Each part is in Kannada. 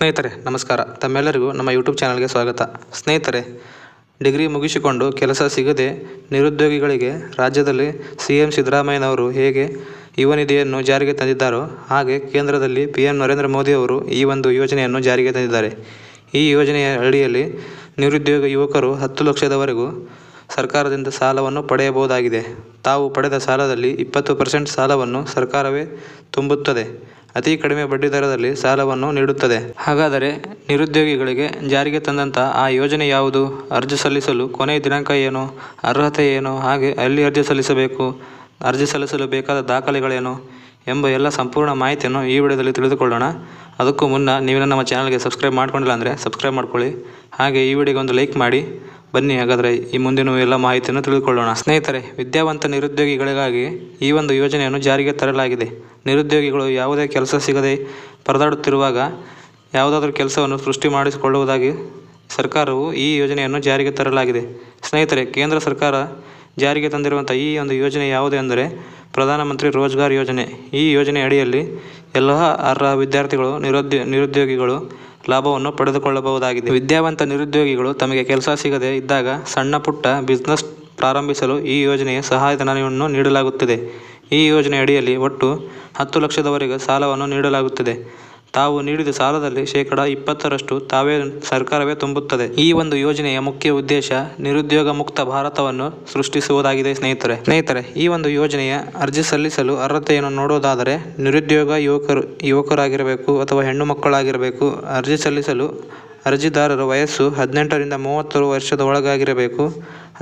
ಸ್ನೇಹಿತರೆ ನಮಸ್ಕಾರ. ತಮ್ಮೆಲ್ಲರಿಗೂ ನಮ್ಮ ಯೂಟ್ಯೂಬ್ ಚಾನಲ್ಗೆ ಸ್ವಾಗತ. ಸ್ನೇಹಿತರೆ, ಡಿಗ್ರಿ ಮುಗಿಸಿಕೊಂಡು ಕೆಲಸ ಸಿಗದೆ ನಿರುದ್ಯೋಗಿಗಳಿಗೆ ರಾಜ್ಯದಲ್ಲಿ CM ಸಿದ್ದರಾಮಯ್ಯನವರು ಹೇಗೆ ಯುವ ನಿಧಿಯನ್ನು ಜಾರಿಗೆ ತಂದಿದ್ದಾರೋ ಹಾಗೆ ಕೇಂದ್ರದಲ್ಲಿ PM ನರೇಂದ್ರ ಮೋದಿ ಅವರು ಈ ಒಂದು ಯೋಜನೆಯನ್ನು ಜಾರಿಗೆ ತಂದಿದ್ದಾರೆ. ಈ ಯೋಜನೆಯ ಅಡಿಯಲ್ಲಿ ನಿರುದ್ಯೋಗ ಯುವಕರು 10 ಲಕ್ಷದವರೆಗೂ ಸರ್ಕಾರದಿಂದ ಸಾಲವನ್ನು ಪಡೆಯಬಹುದಾಗಿದೆ. ತಾವು ಪಡೆದ ಸಾಲದಲ್ಲಿ 20% ಸಾಲವನ್ನು ಸರ್ಕಾರವೇ ತುಂಬುತ್ತದೆ. ಅತಿ ಕಡಿಮೆ ಬಡ್ಡಿ ದರದಲ್ಲಿ ಸಾಲವನ್ನು ನೀಡುತ್ತದೆ. ಹಾಗಾದರೆ ನಿರುದ್ಯೋಗಿಗಳಿಗೆ ಜಾರಿಗೆ ತಂದಂಥ ಆ ಯೋಜನೆ ಯಾವುದು? ಅರ್ಜಿ ಸಲ್ಲಿಸಲು ಕೊನೆಯ ದಿನಾಂಕ ಏನು? ಅರ್ಹತೆ ಏನು? ಹಾಗೆ ಎಲ್ಲಿ ಅರ್ಜಿ ಸಲ್ಲಿಸಬೇಕು? ಅರ್ಜಿ ಸಲ್ಲಿಸಲು ಬೇಕಾದ ದಾಖಲೆಗಳೇನು? ಎಂಬ ಎಲ್ಲ ಸಂಪೂರ್ಣ ಮಾಹಿತಿಯನ್ನು ಈ ವಿಡಿಯೋದಲ್ಲಿ ತಿಳಿದುಕೊಳ್ಳೋಣ. ಅದಕ್ಕೂ ಮುನ್ನ ನೀವು ನಮ್ಮ ಚಾನಲ್ಗೆ ಸಬ್ಸ್ಕ್ರೈಬ್ ಮಾಡ್ಕೊಂಡಿಲ್ಲ ಅಂದರೆ ಸಬ್ಸ್ಕ್ರೈಬ್ ಮಾಡ್ಕೊಳ್ಳಿ. ಹಾಗೆ ಈ ವಿಡಿಯೋಗೆ ಒಂದು ಲೈಕ್ ಮಾಡಿ. ಬನ್ನಿ ಹಾಗಾದರೆ ಈ ಮುಂದಿನ ಎಲ್ಲ ಮಾಹಿತಿಯನ್ನು ತಿಳಿದುಕೊಳ್ಳೋಣ. ಸ್ನೇಹಿತರೆ, ವಿದ್ಯಾವಂತ ನಿರುದ್ಯೋಗಿಗಳಿಗಾಗಿ ಈ ಒಂದು ಯೋಜನೆಯನ್ನು ಜಾರಿಗೆ ತರಲಾಗಿದೆ. ನಿರುದ್ಯೋಗಿಗಳು ಯಾವುದೇ ಕೆಲಸ ಸಿಗದೆ ಪರದಾಡುತ್ತಿರುವಾಗ ಯಾವುದಾದ್ರೂ ಕೆಲಸವನ್ನು ಸೃಷ್ಟಿ ಮಾಡಿಸಿಕೊಳ್ಳುವುದಾಗಿ ಸರ್ಕಾರವು ಈ ಯೋಜನೆಯನ್ನು ಜಾರಿಗೆ ತರಲಾಗಿದೆ. ಸ್ನೇಹಿತರೆ, ಕೇಂದ್ರ ಸರ್ಕಾರ ಜಾರಿಗೆ ತಂದಿರುವಂಥ ಈ ಒಂದು ಯೋಜನೆ ಯಾವುದು ಎಂದರೆ ಪ್ರಧಾನಮಂತ್ರಿ ರೋಜ್ಗಾರ್ ಯೋಜನೆ. ಈ ಯೋಜನೆ ಅಡಿಯಲ್ಲಿ ಎಲ್ಲ ಅರ್ಹ ವಿದ್ಯಾರ್ಥಿಗಳು ನಿರುದ್ಯೋಗಿಗಳು ಲಾಭವನ್ನು ಪಡೆದುಕೊಳ್ಳಬಹುದಾಗಿದೆ. ವಿದ್ಯಾವಂತ ನಿರುದ್ಯೋಗಿಗಳು ತಮಗೆ ಕೆಲಸ ಸಿಗದೆ ಇದ್ದಾಗ ಸಣ್ಣ ಪುಟ್ಟ ಬಿಸ್ನೆಸ್ ಪ್ರಾರಂಭಿಸಲು ಈ ಯೋಜನೆಯ ಸಹಾಯಧನವನ್ನು ನೀಡಲಾಗುತ್ತದೆ. ಈ ಯೋಜನೆ ಅಡಿಯಲ್ಲಿ ಒಟ್ಟು 10 ಲಕ್ಷದವರೆಗೆ ಸಾಲವನ್ನು ನೀಡಲಾಗುತ್ತದೆ. ತಾವು ನೀಡಿದ ಸಾಲದಲ್ಲಿ 20% ಸರ್ಕಾರವೇ ತುಂಬುತ್ತದೆ. ಈ ಒಂದು ಯೋಜನೆಯ ಮುಖ್ಯ ಉದ್ದೇಶ ನಿರುದ್ಯೋಗ ಮುಕ್ತ ಭಾರತವನ್ನು ಸೃಷ್ಟಿಸುವುದಾಗಿದೆ. ಸ್ನೇಹಿತರೆ, ಈ ಒಂದು ಯೋಜನೆಯ ಅರ್ಜಿ ಸಲ್ಲಿಸಲು ಅರ್ಹತೆಯನ್ನು ನೋಡುವುದಾದರೆ ನಿರುದ್ಯೋಗ ಯುವಕರಾಗಿರಬೇಕು ಅಥವಾ ಹೆಣ್ಣು ಮಕ್ಕಳಾಗಿರಬೇಕು. ಅರ್ಜಿ ಸಲ್ಲಿಸಲು ಅರ್ಜಿದಾರರ ವಯಸ್ಸು 18 ರಿಂದ 30 ವರ್ಷದ ಒಳಗಾಗಿರಬೇಕು.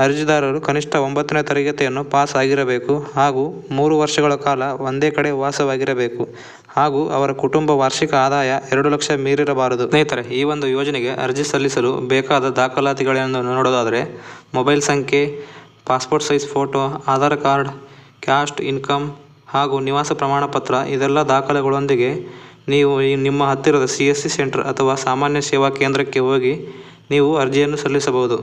ಅರ್ಜಿದಾರರು ಕನಿಷ್ಠ 9ನೇ ತರಗತಿಯನ್ನು ಪಾಸ್ ಆಗಿರಬೇಕು ಹಾಗೂ 3 ವರ್ಷಗಳ ಕಾಲ ಒಂದೇ ಕಡೆ ವಾಸವಾಗಿರಬೇಕು ಹಾಗೂ ಅವರ ಕುಟುಂಬ ವಾರ್ಷಿಕ ಆದಾಯ 2 ಲಕ್ಷ ಮೀರಿರಬಾರದು. ಸ್ನೇಹಿತರೆ, ಈ ಒಂದು ಯೋಜನೆಗೆ ಅರ್ಜಿ ಸಲ್ಲಿಸಲು ಬೇಕಾದ ದಾಖಲಾತಿಗಳನ್ನು ನೋಡೋದಾದರೆ ಮೊಬೈಲ್ ಸಂಖ್ಯೆ, passport size photo, Aadhaar card, caste income ಹಾಗೂ ನಿವಾಸ ಪ್ರಮಾಣ ಪತ್ರ ಇದೆಲ್ಲ ದಾಖಲೆಗಳೊಂದಿಗೆ ನೀವು ನಿಮ್ಮ ಹತ್ತಿರದ CSC ಸೆಂಟರ್ ಅಥವಾ ಸಾಮಾನ್ಯ ಸೇವಾ ಕೇಂದ್ರಕ್ಕೆ ಹೋಗಿ ನೀವು ಅರ್ಜಿಯನ್ನು ಸಲ್ಲಿಸಬಹುದು.